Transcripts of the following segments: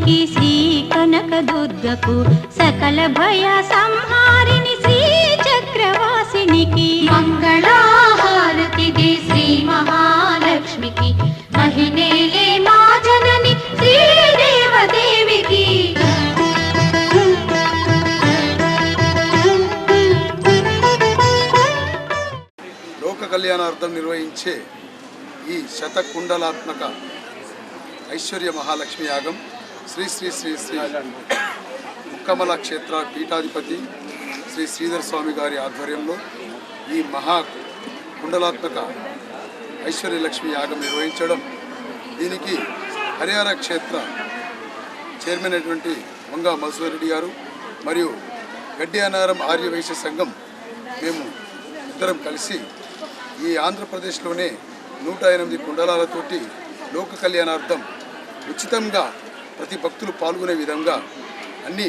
తల్లికి శ్రీ కనక దుర్గకు సకల భయ సంహారిణి శ్రీ చక్రవాసినికి మంగళహారతిదే శ్రీ మహాలక్ష్మికి మహినేలే మా జనని శ్రీదేవదేవికి. లోక కళ్యాణార్థం నిర్వహించే ఈ శతకుండలాత్మక ఐశ్వర్య మహాలక్ష్మి యాగం శ్రీ శ్రీ శ్రీ శ్రీ ముక్కమల క్షేత్ర పీఠాధిపతి శ్రీ శ్రీధర్ స్వామి గారి ఆధ్వర్యంలో ఈ మహా కుండలాత్మక ఐశ్వర్యలక్ష్మి యాగం నిర్వహించడం, దీనికి హరిహర క్షేత్ర చైర్మన్ అయినటువంటి వంగా మధుసూదన్ రెడ్డి గారు మరియు గడ్డి అనారం ఆర్యవైశ్య సంఘం మేము ఇద్దరం కలిసి ఈ ఆంధ్రప్రదేశ్లోనే 108 కుండలాలతోటి లోక కళ్యాణార్థం ఉచితంగా ప్రతి భక్తులు పాల్గొనే విధంగా అన్ని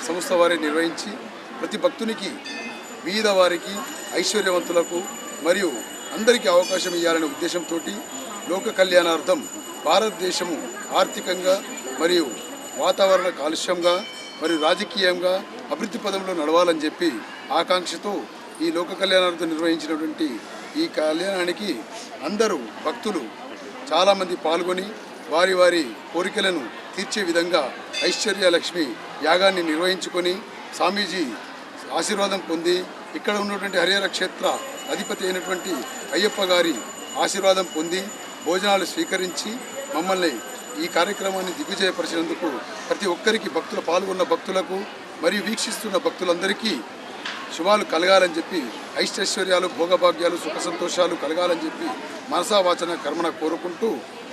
సంస్థ వారే నిర్వహించి ప్రతి భక్తునికి వివిధ వారికి ఐశ్వర్యవంతులకు మరియు అందరికీ అవకాశం ఇవ్వాలనే ఉద్దేశంతో లోక కళ్యాణార్థం భారతదేశము ఆర్థికంగా మరియు వాతావరణ కాలుష్యంగా మరియు రాజకీయంగా అభివృద్ధి పదంలో నడవాలని చెప్పి ఆకాంక్షతో ఈ లోక కళ్యాణార్థం నిర్వహించినటువంటి ఈ కళ్యాణానికి అందరూ భక్తులు చాలామంది పాల్గొని వారి వారి కోరికలను తీర్చే విధంగా ఐశ్వర్యలక్ష్మి యాగాన్ని నిర్వహించుకొని స్వామీజీ ఆశీర్వాదం పొంది ఇక్కడ ఉన్నటువంటి హరిహర క్షేత్ర అధిపతి అయినటువంటి అయ్యప్ప గారి ఆశీర్వాదం పొంది భోజనాలు స్వీకరించి మమ్మల్ని ఈ కార్యక్రమాన్ని దిగ్విజయపరిచినందుకు ప్రతి ఒక్కరికి భక్తులు పాల్గొన్న భక్తులకు మరియు వీక్షిస్తున్న భక్తులందరికీ శుభాలు కలగాలని చెప్పి ఐశ్వర్యాలు భోగభాగ్యాలు సుఖ సంతోషాలు కలగాలని చెప్పి మనసా వాచన కర్మణ కోరుకుంటూ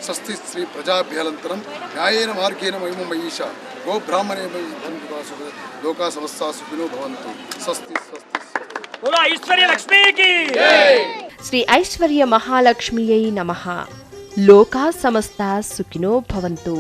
స్వస్తి శ్రీ ప్రజాభ్యాలంతరం న్యాయేన మార్గేణ మహిమమయీష గో బ్రాహ్మణే లోకా సమస్తా సుఖినో భవంతు. స్వస్తి స్వస్తి. శ్రీ ఐశ్వర్య మహాలక్ష్మియై నమః. లోకా సమస్తా సుఖినో భవంతు.